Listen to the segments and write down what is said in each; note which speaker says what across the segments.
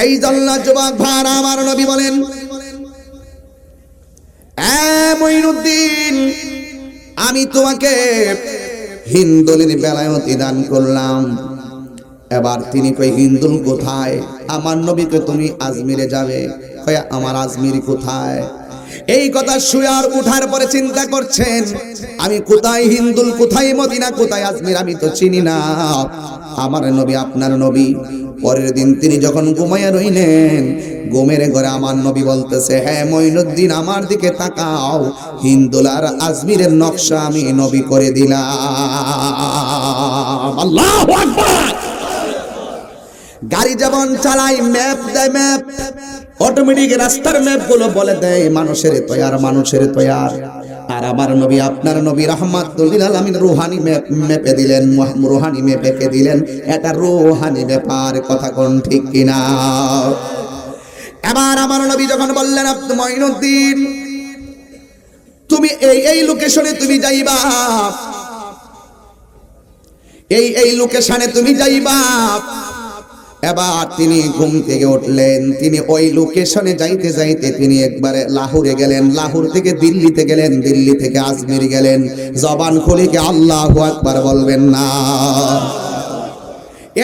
Speaker 1: এই জন্য যুবক ভাইরা আমার নবী বলেন, এ মঈনুদ্দিন, আমি তোমাকে হিন্দুলের বেলায়তি দান করলাম। এবার তিনি কই, হিন্দুল কোথায়? আমার নবীকে তুমি আজমিরে যাবে। কয়, আমার আজমির কোথায়? এই কথা শুয়ে আর উঠার পরে চিন্তা করছেন, আমি কোথায় হিন্দুল, কোথায় মদিনা, কোথায় আজমির, আমি তো চিনি না। আমার নবী, আপনার নবী। পরের দিন তিনি যখন ঘুমাইয়া রইলেন, ঘুমের ঘরে আমার নবী বলতেছে, হ্যাঁ মঈনুদ্দিন, আমার দিকে তাকাও, হিন্দুল আর আজমিরের নকশা আমি নবী করে দিলাম। আল্লাহু আকবার। গাড়ি যেমন চালাই, ম্যাপ দেয়, ম্যাপ অটোমেটিক রাস্তার ম্যাপ গুলো বলে দেয় মানুষের তৈয়ার, মানুষের তৈয়ার। আর আমার নবী, আপনার নবী রাহমাতুল লিল আলামিন রূহানি ম্যাপ মেপে দিলেন, রূহানি ম্যাপ এঁকে দিলেন। এটা রূহানি ব্যাপার, কথা কোন ঠিক কিনা? এবার আমার নবী যখন বললেন, আপনি মঈনুদ্দিন, তুমি এই লোকেশনে তুমি যাইবা, এই লোকেশনে তুমি যাইবা। এবার তিনি ঘুম থেকে উঠলেন, তিনি ওই লোকেশনে যাইতে যাইতে তিনি একবারে লাহোরে গেলেন, লাহোর থেকে দিল্লিতে গেলেন, দিল্লি থেকে আজমির গেলেন। জবান খুলে কি আল্লাহু আকবার বলবেন না?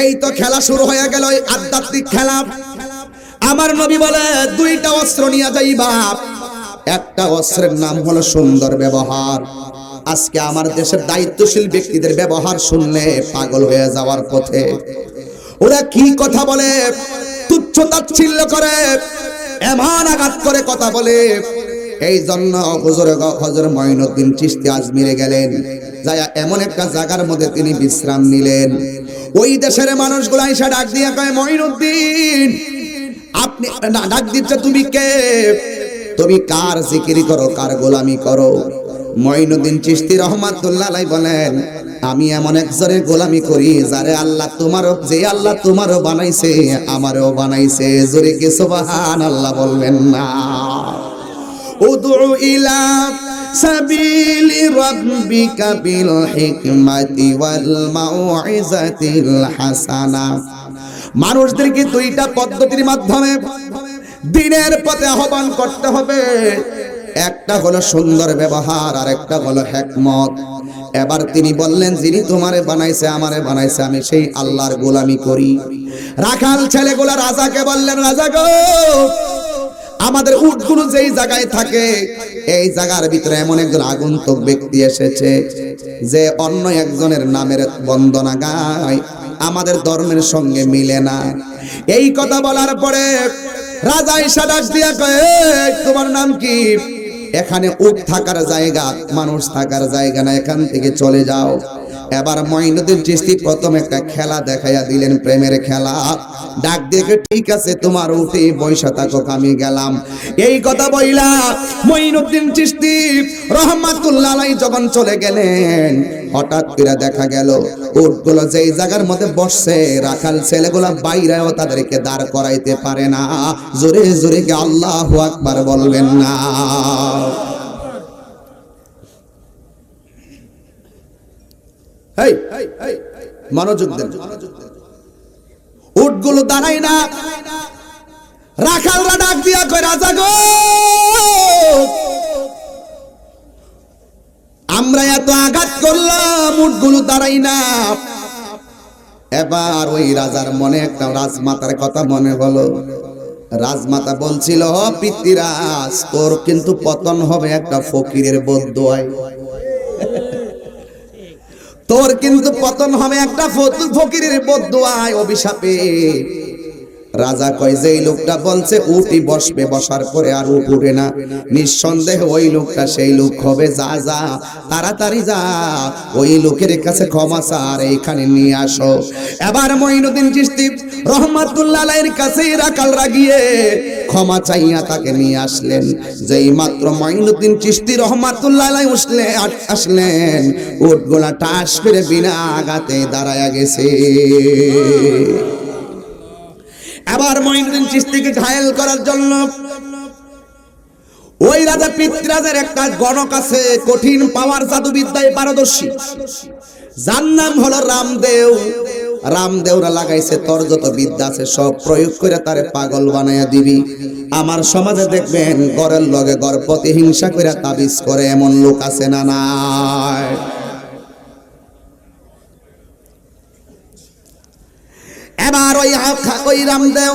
Speaker 1: এই তো খেলা শুরু হয়ে গেল, এই আধ্যাত্মিক খেলা। আমার নবী বলে, দুইটা অস্ত্র নিয়ে যাইবা। একটা অস্ত্রের নাম হলো সুন্দর ব্যবহার। আজকে আমার দেশের দায়িত্বশীল ব্যক্তিদের ব্যবহার শুনলে পাগল হয়ে যাওয়ার পথে। ওরা কি কথা বলে, তুচ্ছ তাচ্ছিল্য করে, এমন আঘাত করে কথা বলে। এই জন্য হযরত মঈনুদ্দিন চিশতি আজমিরে গেলেন, যায় এমন একটা জায়গার মধ্যে তিনি বিশ্রাম নিলেন। ওই দেশের মানুষগুলো এসে ডাক দিয়ে কয়, মঈনুদ্দিন, আপনি ডাক দিচ্ছে, তুমি কে? তুমি কার জিকির করো, কার গোলামি করো? মঈনুদ্দিন চিশতি রাহমাতুল্লাহ আলাইহি বলেন, আমি এমন একজনের গোলামি করি যারে আল্লাহ তোমারও, যে আল্লাহ তোমারও বানাইছে আমারও বানাইছে। জোরে কি সুবহানাল্লাহ বলবেন না? উদউ ইলা সাবিলি রাব্বিকা বিল হিকমাতি ওয়াল মাউইজাতিল হাসানা। মানুষদেরকে দুইটা পদ্ধতির মাধ্যমে দ্বীনের পথে আহ্বান করতে হবে। একটা হলো সুন্দর ব্যবহার, আর একটা হলো হিকমত। এবার তিনি বললেন, যিনি তোমারে বানাইছে আমারে বানাইছে, আমি সেই আল্লাহর গোলামি করি। রাখাল ছেলেগুলা রাজাকে বললেন, রাজা গো, আমাদের উটগুলো যেই জায়গায় থাকে, এই জায়গার ভিতরে এমন একজন আগন্তুক ব্যক্তি এসেছে যে অন্য একজনের নামের বন্দনা গায়, আমাদের ধর্মের সঙ্গে মিলে না। এই কথা বলার পরে রাজা ঈশা ডাক দিয়া কয়, তোমার নাম কি? এখানে উট থাকার জায়গা, মানুষ থাকার জায়গা না, এখান থেকে চলে যাও। এবার মঈনুদ্দিন চিশতি প্রথম একটা খেলা দেখাইয়া দিলেন, প্রেমের খেলা। ডাক দেখে, ঠিক আছে, তোমার উঠে বৈশা থাকো, আমি গেলাম। এই কথা বইলা মঈনুদ্দিন চিশতি রাহমাতুল্লাহ আলাইহি যখন চলে গেলেন, হঠাৎ করে দেখা গেল উটগুলো যেই জায়গার মধ্যে বসছে, রাখাল ছেলেগুলা বাইরেও তাদেরকে দাঁড় করাইতে পারে না। জোরে জোরে কি আল্লাহু আকবার বলবেন না? মনোযোগ দেন। উটগুলো দাঁড়ায় না। রাখালরা ডাক দিয়া কয়, রাজা গো, আমরা এত আঘাত করলাম, উটগুলো দাঁড়াই না। এবার ওই রাজার মনে একটা রাজমাতার কথা মনে হলো। রাজমাতা বলছিল, পিতৃরাজ, তোর কিন্তু পতন হবে একটা ফকিরের বদদোয়ায়। তোর কিন্তু পতন হবে একটা ফকিরের বদদোয়ায়, অভিশাপে। রাজা কয়, যে এই লোকটা বলছে উঠি বসবে, বসার পরে আর উঠ উঠে না, নিঃসন্দেহে ওই লোকটা সেই লোক হবে। যা যা, তাড়াতাড়ি যা, ওই লোকের কাছে ক্ষমা চা আর এইখানে নিয়ে আসো। এবার মঈনুদ্দিন চিশতি রাহমাতুল্লাহ আলাইহির কাছে রাখালরা গিয়ে ক্ষমা চাইয়া তাকে নিয়ে আসলেন। যেই মাত্র মঈনুদ্দিন চিশতি রাহমাতুল্লাহ আলাইহি আসলেন, উটগুলা টাস করে বিনা আঘাতে দাঁড়ায়া গেছে। আবার মঈনুদ্দিন চিশতিকে ঘায়েল করার জন্য ওই রাজা পিতৃরাজের একটা গণক আছে, কঠিন পাওয়ার জাদুবিদ্যায় পারদর্শী, যার নাম হলো রামদেব। রামদেওরা লাগাইছে তোর যত বিদ্যা আছে সব প্রয়োগ করে তারে পাগল বানাইয়া দিবি। আমার সমাজে দেখবেন ঘরের লগে ঘর প্রতিহিংসা করে তাবিজ করে এমন লোক আছে না নাই? এবার ওই রামদেও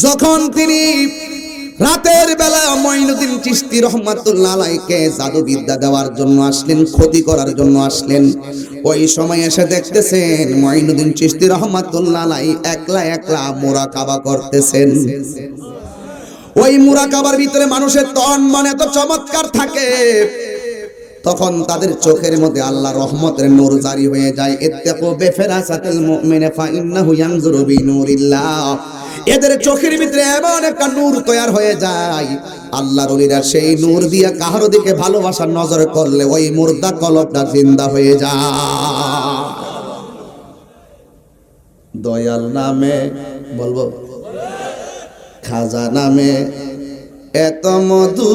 Speaker 1: যখন তিনি রাতের বেলা মঈনুদ্দিন চিশতি রহমাতুল্লাহ আলাইহিকে জাদু বিদ্যা দেওয়ার জন্য আসলেন, ক্ষতি করার জন্য আসলেন। ওই সময় এসে দেখতেছেন মঈনুদ্দিন চিশতি রহমাতুল্লাহ আলাইহি একলা একলা মুরাকাবা করতেছেন। ওই মুরাকাবার ভিতরে মানুষের তন মনে তো চমৎকার থাকে, তখন তাদের চোখের মধ্যে আল্লাহর রহমতের নূর জারি হয়ে যায়। ইত্তাকু বিফিরাসাতিল মুমিনি ফাইন্নাহু ইয়ানজুরু বিনূরিল্লাহ। এদের চোখের ভিতরে এমন একটা নূর তৈরি হয়ে যায়, আল্লাহর ওলিরা সেই নূর দিয়া কাহারো দিকে ভালোবাসার নজর করলে ওই মুর্দা কলবটা জিন্দা হয়ে যায়। দয়াল নামে বলবো, খাজা নামে এত মধু,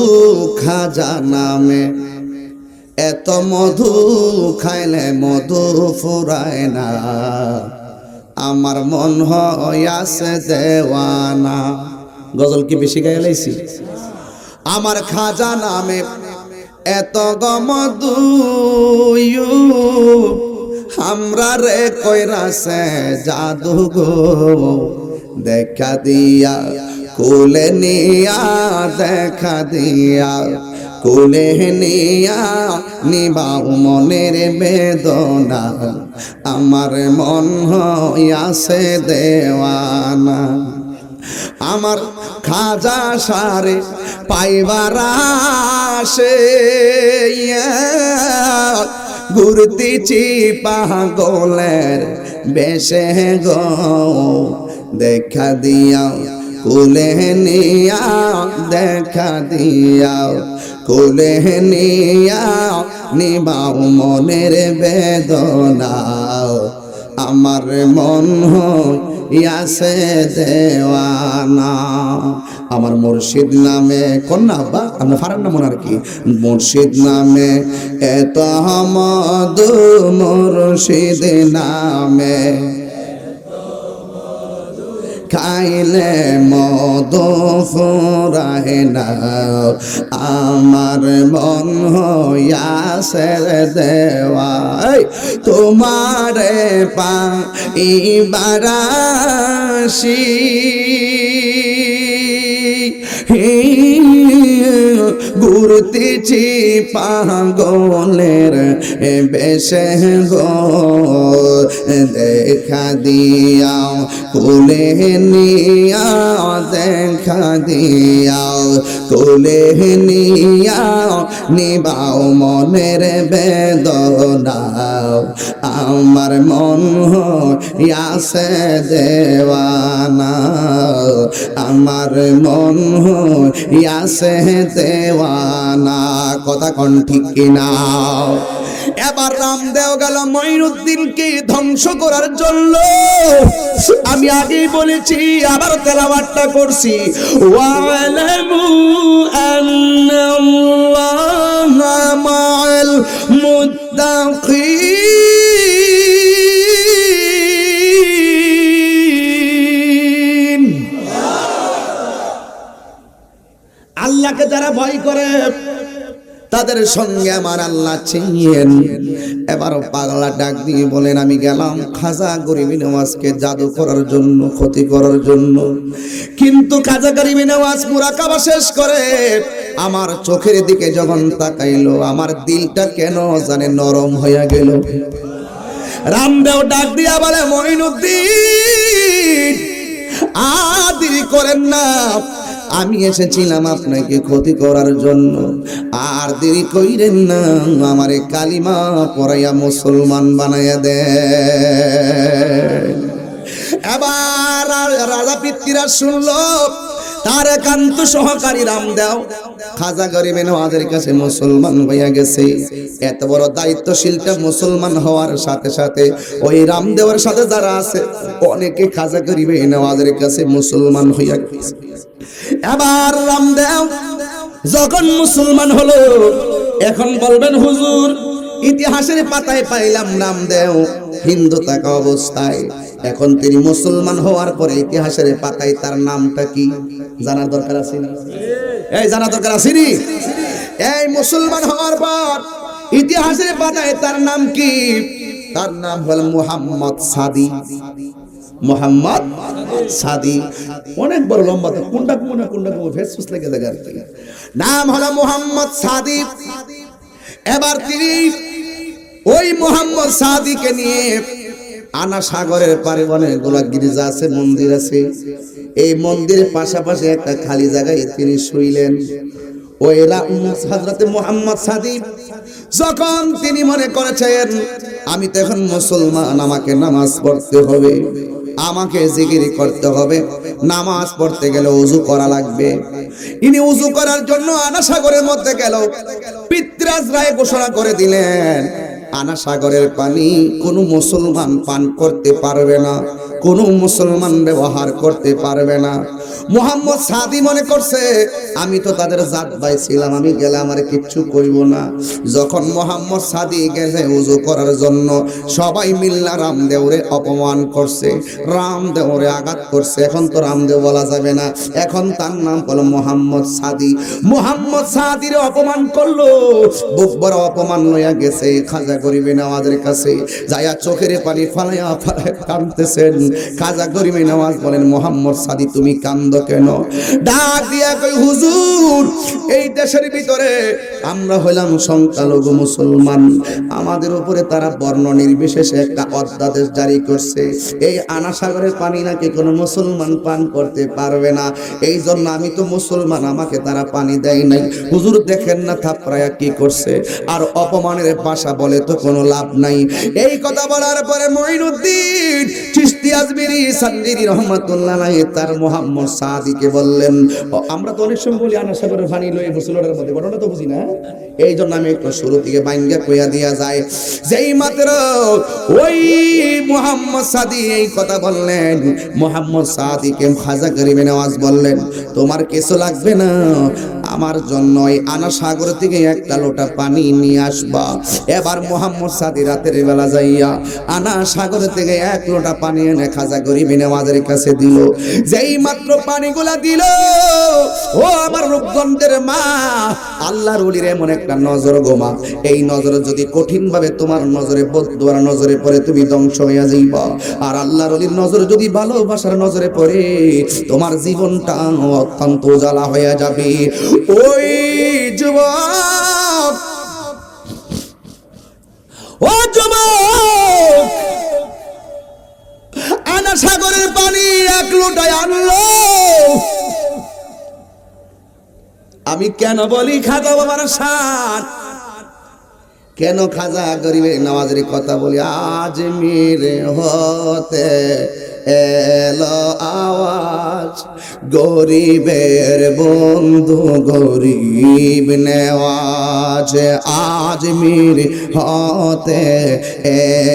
Speaker 1: খাজা নামে এত মধু, খাইলে মধু ফুরায় না, আমার মন হইয়াছে দেওয়ানা। গজল কি বেশি গায়ে লাইছি? আমার খাজা নামে এত মধু, আমরা রে কইরাছে জাদু গো, দেখা দিয়া কুলে নিয়া, দেখা দিয়া কুলে নিয়া, নিবাও মনের বেদনা, আমার মন হইয়াছে দেওয়ানা। আমার খাজা সারে পাইবার আসে, ঘুরতেছি পাগলের বেশে গো, দেখা দিয়া কুলে নিয়া, দেখা দিয়া কুলে নিয়া, নিবাও মনের বেদনা, আমার মন হইয়াছে দেওয়ানা। আমার মুর্শিদ নামে কন্যা আব্বা আমরা ফারান না মনে আর কি, মুর্শিদ নামে এত মধু, মুর্শিদ নামে খাইলে মধু ফুরায় না, আমার মন হইয়াছে দেওয়া। তোমারে পাইবার আসি, ঘুরতেছি পাগলের বেশে গো, দেখা দিয়াও কুলে নিয়া, দেখা দিয়াও কুলে নিয়া, নিবাও মনের বেদনা, আমার মন হইয়াছে দেওয়ানা, আমার মন হইয়াছে দেওয়ানা। কথা কোন ঠিক কিনা? এবার রামদেও গেল মঈনুদ্দিনকে ধ্বংস করার জন্য। আমি আগেই বলেছি, আবার তেলাওয়াতটা করছি, ওয়ালামু আন্নাল্লাহা মাআল মুত্তাকিন। আল্লাহকে যারা ভয় করে তাদের সঙ্গে আমার আল্লাহ চিনেন। এবার পাগলা ডাক দিয়ে বলেন, আমি গেলাম খাজা গরিবি নওয়াজকে জাদু করার জন্য, ক্ষতি করার জন্য, কিন্তু খাজা গরিবি নওয়াজ মুরাকাবা শেষ করে আমার চোখের দিকে যখন তাকাইলো, আমার দিলটা কেন জানে নরম হয়ে গেল। রামদেও ডাক দিয়া বলে, মঈনুদ্দিন আর দেরি করেন না, আমি এসেছিলাম আপনাকে ক্ষতি করার জন্য, আর দেরি কইরেন না, আমারে কালিমা পড়াইয়া মুসলমান বানাইয়া দেন। এবার রাজা পিতৃরা শুনলো, তার একান্ত সহকারী রামদেও খাজা গরিবে নওয়াজের কাছে মুসলমান হইয়া গেছে। এত বড় দায়িত্বশীলটা মুসলমান হওয়ার সাথে সাথে ওই রামদেওর সাথে যারা আছে অনেকে খাজা গরিবে নওয়াজের কাছে মুসলমান হইয়া গেছে। এবার রামদেও যখন মুসলমান হলো, এখন বলবেন হুজুর ইতিহাসের পাতায় পাইলাম রামদেও হিন্দু থাকা অবস্থায়। এখন তিনি মুসলমান হওয়ার পরে ইতিহাসের পাতায় তার নামটা কি জানার দরকার আছে না? এই জানার দরকার আছে নি? এই মুসলমান হওয়ার পর ইতিহাসের পাতায় তার নাম কি? তার নাম হলো মুহাম্মদ সাদি। মুহাম্মদ সাদি, অনেক বড় লম্বা, তো কোনটা ফেসবুক লেগে যায় আর কি। নাম হলো মুহাম্মদ সাদি। এবার তিনি ওই মুহাম্মদ সাদিকে নিয়ে আনা সাগরের পারে অনেকগুলা গির্জা আছে, মন্দির আছে। এই মন্দিরের পাশাপাশি একটা খালি জায়গায় তিনি শুইলেন। ওই হযরতে মুহাম্মদ সাদি যখন তিনি মনে করেছেন আমি তো এখন মুসলমান, আমাকে নামাজ পড়তে হবে, আমাকে জিকির করতে হবে, নামাজ পড়তে গেলে ওযু করা লাগবে। ইনি ওযু করার জন্য আনা সাগরের মধ্যে গেল। পিতৃরাজ রায় ঘোষণা করে দিলেন আনা সাগরের পানি কোনো মুসলমান পান করতে পারবে না, কোনো মুসলমান ব্যবহার করতে পারবে না। মুহাম্মদ সাদি মনে করছে আমি তো তাদের জাত ভাই ছিলাম, আমি গেলে আমার কিচ্ছু কইব না। যখন মুহাম্মদ সাদি গেছে ওযু করার জন্য, সবাই মিল্লা রামদেওরে অপমান করছে, রামদেওরে আঘাত করছে। এখন তো রামদেও বলা যাবে না, এখন তার নাম হলো মুহাম্মদ সাদি। মুহাম্মদ সাদির অপমান করলো, বুক বড় অপমান লইয়া গেছে খাজা গরিবে নওয়াজের কাছে, যায়া চোখের পানি ফালাইয়া কাঁদতেছেন। খাজা গরিবে নওয়াজ বলেন মুহাম্মদ সাদি তুমি কান্দ কেন? ডাক দিয়া কই হুজুর, এই দেশের ভিতরে আমরা হইলাম সংখ্যালঘু মুসলমান, আমাদের উপরে তারা বর্ণ নির্বিশেষে একটা অধ্যাদেশ জারি করছে, এই আনা সাগরের পানি নাকি কোনো মুসলমান পান করতে পারবে না। এই জন্য আমি তো মুসলমান, আমাকে তারা পানি দেয় নাই। হুজুর দেখেন না থাপড়ায়া কি করছে, আর অপমানের ভাষা বলে তো কোনো লাভ নাই। এই কথা বলার পরে মঈনুদ্দিন চিশতি আজমিরি সান্দিরি রহমাতুল্লাহ আলাইহি তার মুহাম্মদ সাদিকে বললেন, আমরা তো অনেক সময় বলি আনা সাগরের পানি লয়ে মুসলমানের মধ্যে, ঘটনা তো বুঝি না। এই জন্য আমি একটু শুরু থেকে বাইঙ্গা কইয়া দিয়া যায়, যেই মাত্র ওই মুহাম্মদ সাদি এই কথা বললেন, মুহাম্মদ সাদিকে খাজা গরিবে নওয়াজ বললেন তোমার কিছু লাগবে না, আমার জন্য এই আনা সাগর থেকে একটা লোটা পানি নিয়ে আসবা। এবার মুহাম্মদ সাদি রাতের বেলা যাইয়া আনা সাগর থেকে এক লোটা পানি এনে খাজা গরিবে নওয়াজের কাছে দিল। যেই মাত্র পানিগুলা দিল, ও আমার রূপগন্ধের মা, আল্লাহর ওলির এমন একটা নজর গোমা, এই নজর যদি কঠিন ভাবে তোমার নজরে বদদুয়ার নজরে পড়ে তুমি ধ্বংস হইয়া যাইবা। আর আল্লাহর ওলির নজর যদি ভালোবাসার নজরে পড়ে তোমার জীবনটা অত্যন্ত উজালা হয়ে যাবে। ওই যুবক, ও যুবক, আনা সাগরের পানি এক লোটায় আনলো। আমি কেন বলি খাজা বাবার শান, কেন খাজা গরিবে নওয়াজের কথা বলি? আজমির হতে এলো আওয়াজ, গরিবের বন্ধু গরিব নেওয়াজ। আজমির হতে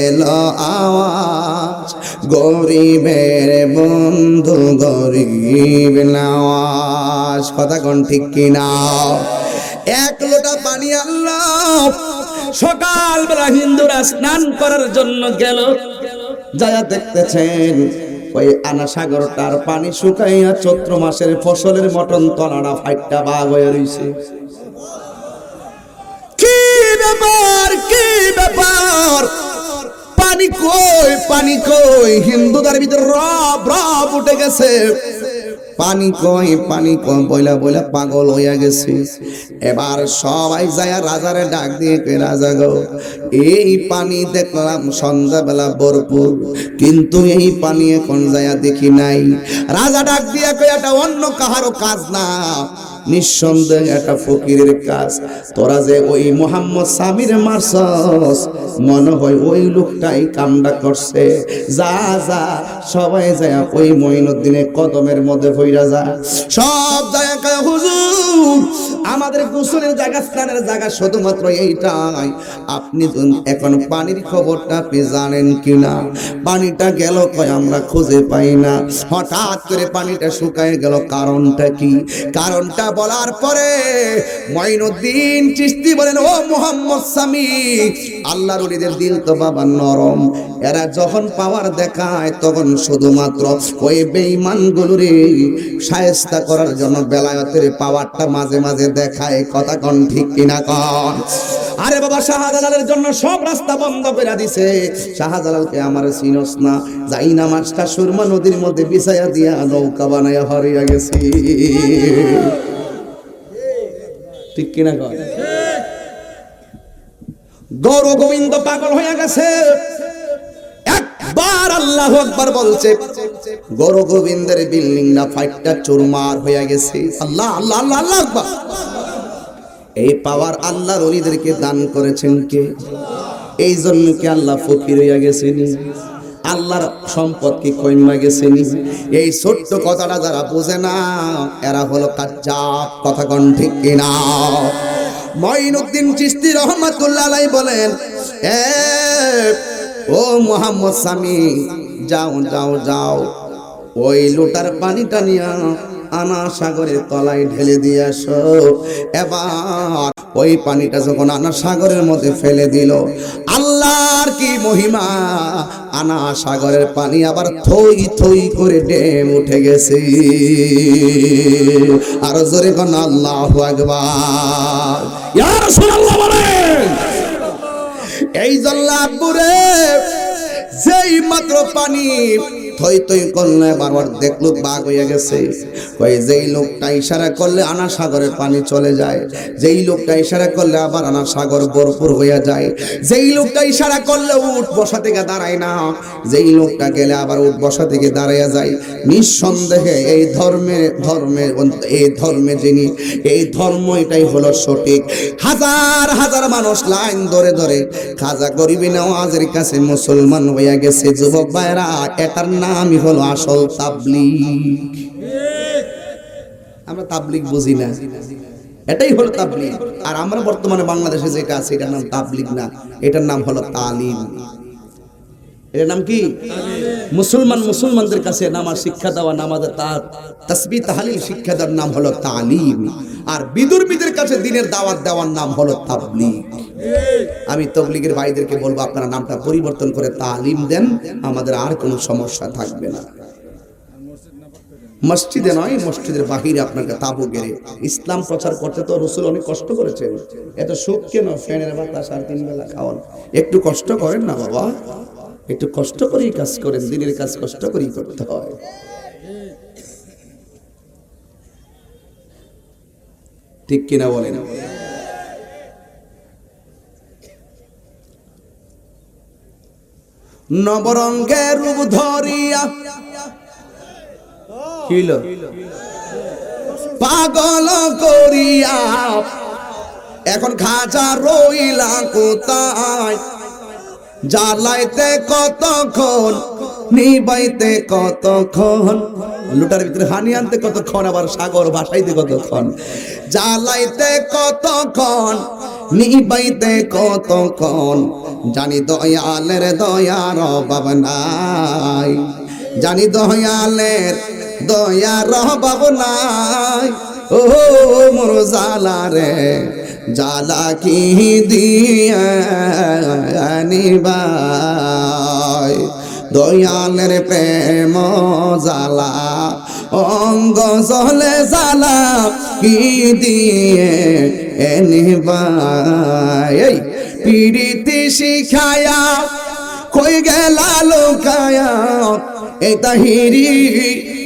Speaker 1: এলো আওয়াজ, গরিবের বন্ধু গরিব নেওয়াজ। কথা কোন ঠিক কিনা? এক লোটা পানি আল্লাহ সকালবেলা হিন্দুরা স্নান করার জন্য গেল, যায়া দেখতেছেন ওই আনা সাগরটার পানি শুকাইয়া চৈত্র মাসের ফসলের মটন তলাটা ফাইটটা বাগ হয়ে রইছে। কি ব্যাপার, কি ব্যাপার? পানি কই, পানি কই? হিন্দুদের ভিতর রব রব উঠে গেছে। পানি কই, পানি কই বইলা বইলা পাগল হইয়া গেছে। এবার সবাই যায় রাজারে ডাক দিয়ে কই, রাজা গো, এই পানি দেখলাম সন্ধ্যাবেলা ভরপুর, কিন্তু এই পানি এখন যায় দেখি নাই। রাজা ডাক দিয়া কই, এটা অন্য কাহারও কাজ না, নিঃসন্দেহে এটা ফকিরের কাজ। তোরা যে ওই মুহাম্মদ সামির মারছস, মনে হয় ওই লোকটাই কামটা করছে। যা যা, সবাই যায় ওই মঈনুদ্দিনের কদমের মধ্যে পইরা যা। সব যায় কয়, হুজুর আমাদের গোসলের জায়গা, স্নানের জায়গা শুধুমাত্র এইটাই। আপনি এখন পানির খবরটা আপনি জানেন কিনা? পানিটা গেল কই আমরা খুঁজে পাই না, হঠাৎ করে পানিটা শুকায় গেল, কারণটা কি? কারণটা বলার পরে মঈনুদ্দিন চিশতি বলেন, ও মুহাম্মদ সামি, আল্লাহর ওলিদের দিল তো বাবা নরম, এরা যখন পাওয়ার দেখায় তখন শুধুমাত্র ওই বেঈমানগুলোরে শায়েস্তা করার জন্য বেলায়েতের পাওয়ারটা মাঝে মাঝে দেখায়। কথা কোন ঠিক কিনা কোন? আরে বাবা, শাহজালালের জন্য সব রাস্তা বন্ধ করে দিছে। শাহজালালকে আমার চিনস না, যাই না মাছটা সুরমা নদীর মধ্যে বিছায়া দিয়া নৌকা বানায়া হারিয়ে গেছি। ঠিক কিনা কন? গৌর গোবিন্দ পাগল হয়ে গেছে, একবার আল্লাহু আকবার বলছে, গৌর গোবিন্দের বিল্ডিং না ফাইটটা চুরমার হয়ে গেছে। আল্লাহ আল্লাহ আল্লাহ আল্লাহ আকবার। এই পাওয়ার আল্লাহর ওলিদেরকে দান করেছেন কে? এই জন্য কি আল্লাহ ফকির হইয়া গেছেন? আল্লাহর সম্পদ কি কইমা গেছেন? এই ছোট্ট কথাটা যারা বোঝে না এরা হলো কাজ্জাব। কথা কোন ঠিক কিনা? মঈনুদ্দিন চিশতি রহমাতুল্লাহ আলাইহি বলেন, ও মুহাম্মদ সামি, যাও যাও যাও, ওই লোটার পানিটা নিয়া আনা সাগরের তলায় ঢেলে দিয়ে আসো। এবার ওই পানিটা যখন আনা সাগরের মধ্যে ফেলে দিল, আল্লাহর কি মহিমা, আনা সাগরের পানি আবার থই থই করে ডেম উঠে গেছে। আর জোরে কোন আল্লাহু আকবার। ইয়া রাসূলুল্লাহ বলেন, এই জল্লাপুরে যেই মাত্র পানি থই থই করলে বারবার দেখলো বাঘ হয়ে গেছে। কই যেই লোকটা ইশারা করলে আনা সাগরের পানি চলে যায়, যেই লোকটা ইশারা করলে আবার আনা সাগর ভরপুর হয়ে যায়, যেই লোকটা ইশারা করলে উঠ বসা থেকে দাঁড়ায় না, যেই লোকটা গেলে আবার উঠ বসা থেকে দাঁড়ায় যায়। নিঃসন্দেহে এই ধর্মে যিনি, এই ধর্ম এটাই হলো সঠিক। হাজার হাজার মানুষ লাইন ধরে ধরে খাজা গরিবি নওয়াজের কাছে মুসলমান হয়ে গেছে। যুবক ভাইরা, এটার নামই হলো আসল তাবলীগ। আমরা তাবলীগ বুঝি না, এটাই হলো তাবলীগ। আর আমরা বর্তমানে বাংলাদেশে যেটা আছে এটার নাম তাবলীগ না, এটার নাম হলো তালিম। এটার নাম কি? মুসলমানদের কাছে নামাজ শিক্ষা দেওয়া, নামাজের তাসবিহ তাহলিল শিক্ষা দেওয়ার নাম হলো তালিম। আর বিদুর্মীদের কাছে দ্বীনের দাওয়াত দেওয়ার নাম হলো তাবলীগ। আমি তাবলীগের ভাইদেরকে বলবো, আপনারা নামটা পরিবর্তন করে তালিম দেন, আমাদের আর কোনো সমস্যা থাকবে না। মসজিদে নয়, মসজিদের বাহিরে আপনাকে তাবু গেড়ে ইসলাম প্রচার করতে তো রাসূল অনেক কষ্ট করেছেন। এত সুখ কেন? ফ্যানের বাতাস আর 3 বেলা খাওয়ান। একটু কষ্ট করেন না বাবা, একটু কষ্ট করেই কাজ করেন। দিনের কাজ কষ্ট করেই করতে হয়। ঠিক কিনা বলেন? নবরঙ্গের রূপ ধরিয়া কিল পাগল করিয়া এখন খাজা রইলা কোথায়? জ্বালাইতে কতক্ষণ, নিবাইতে কতক্ষণ, লুটার ভিতরে হানি আনতে কতক্ষণ, আবার সাগর ভাসাইতে কতক্ষণ। জ্বালাইতে কতক্ষণ, নিবাইতে কতক্ষণ, জানি দয়ালের দয়ার অভাব নাই, জানি দয়ালের দয়ার অভাব নাই। ও মোর জালা রে, জালা কি দিয়া নিবাই, দয়ালের প্রেম জালা অঙ্গ জলে জালা কি দিয়ে নিবাই। পিরিতি শিখায়া কই গেলা লোকায়া, এই তাহিরি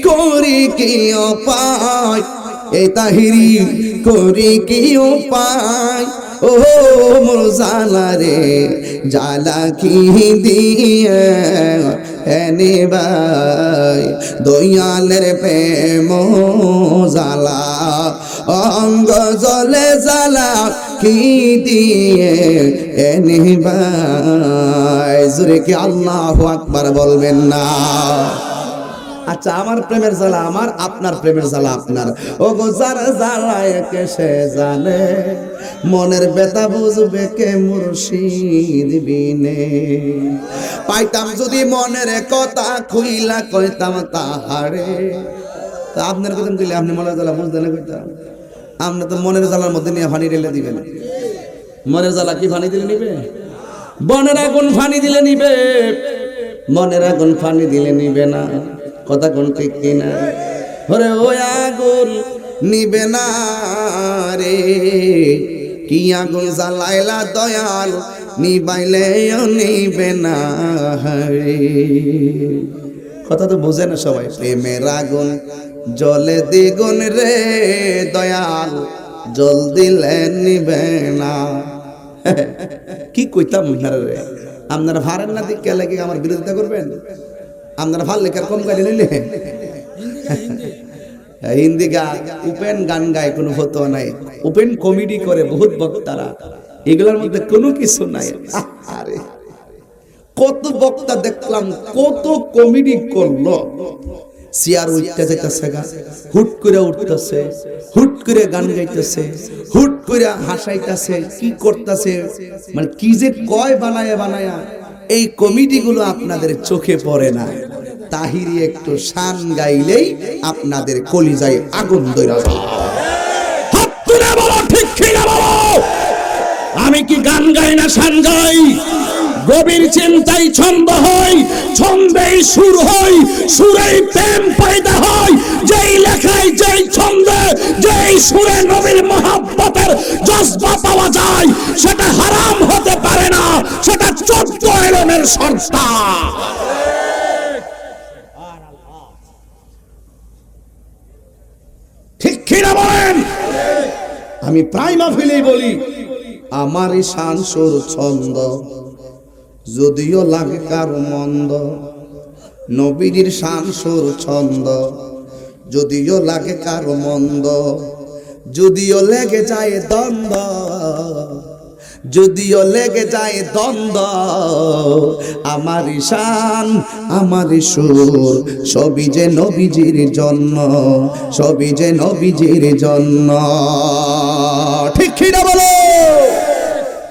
Speaker 1: করি কি উপায়, এই তাহিরি করি কি উপায়। ও মোর জালা রে, জালা কি দিয়ে নিবাই, দয়ালের প্রেম জালা অঙ্গ জলে জালা কি দিয়ে নিবাই। জোরে কি আল্লাহু আকবার বলবেন না? আচ্ছা আমার প্রেমের জ্বালা আমার, আপনার প্রেমের জ্বালা আপনার। ও গো যার জ্বালায় কে সে জানে, মনের ব্যথা বুঝবে কে মুর্শিদ বিনে। পাইতাম যদি মনের কথা খুইলা কইতাম তাহারে। তা আপনার কথা দিলে আপনি মনের জ্বালা বুঝতেন না, কইতাম আপনি তো মনের জ্বালার মধ্যে নিয়ে ফানি ঢেলে দিবেন। মনের জ্বালা কি ফানি দিলে নিবে? বনের আগুন ফানি দিলে নিবে? মনের আগুন ফানি দিলে নিবে না। কথা কোন ঠিক কিনা? ওরে ওই আগুন নিবে না রে, কি আগুন জ্বালাইলা দয়াল, নিবাইলেও নিবে না রে। কথা তো বোঝে না সবাই। প্রেমের আগুন জলে দ্বিগুণ রে দয়াল, জল দিলে নিবে না। কি কইতাম আপনারা রে? আপনারা ভারেন না দিক লাগে আমার বিরোধিতা করবেন? আপনারা ভাল লেখার কম গাড়ি নিলে হিন্দি গান উপেন গান গায়, কোনো ফতোয়া নাই। উপেন কমেডি করে বহুত বক্তারা, এগুলোর মধ্যে কোনো কিছু নাই। আরে কত বক্তা দেখলাম কত কমেডি করলো, চেয়ার উঠতে যাইতেছে, হুট করে উঠতেছে, হুট করে গান গাইতেছে, হুট করে হাসাইতেছে, কি করতেছে, মানে কি যে কয় বানায়া বানায়া। এই কমেডি গুলো আপনাদের চোখে পড়ে না। তাহিরি একটু শান গাইলেই আপনাদের কলিজায় আগুন ধরে যায়। হাত তুলে বলো ঠিক কিনা বলো। আমি কি গান গাই না শান গাই? গভীর চিন্তাই ছন্দ হয়, ছন্দেই সুর হয়, সুরেই প্রেম পয়দা হয়। যেই লেখায় যেই ছন্দে যেই সুরে নবীর মহব্বতের জজবা পাওয়া যায়, সেটা হারাম হতে পারে না, সেটা 14 এলমের সর্তা। ঠিক কিনা বলেন? আমি প্রায় মাহফিলেই বলি, আমার শান সুর ছন্দ যদিও লাগে কারো মন্দ, নবীর শান সুর ছন্দ যদিও লাগে কারো মন্দ, যদিও লেগে যায় দ্বন্দ্ব, যদিও লেগে যায় দ্বন্দ্ব, আমার শান আমার সুর সবই যে নবীজির জন্য, সবই যে নবীজির জন্য। ঠিক কিনা বলো?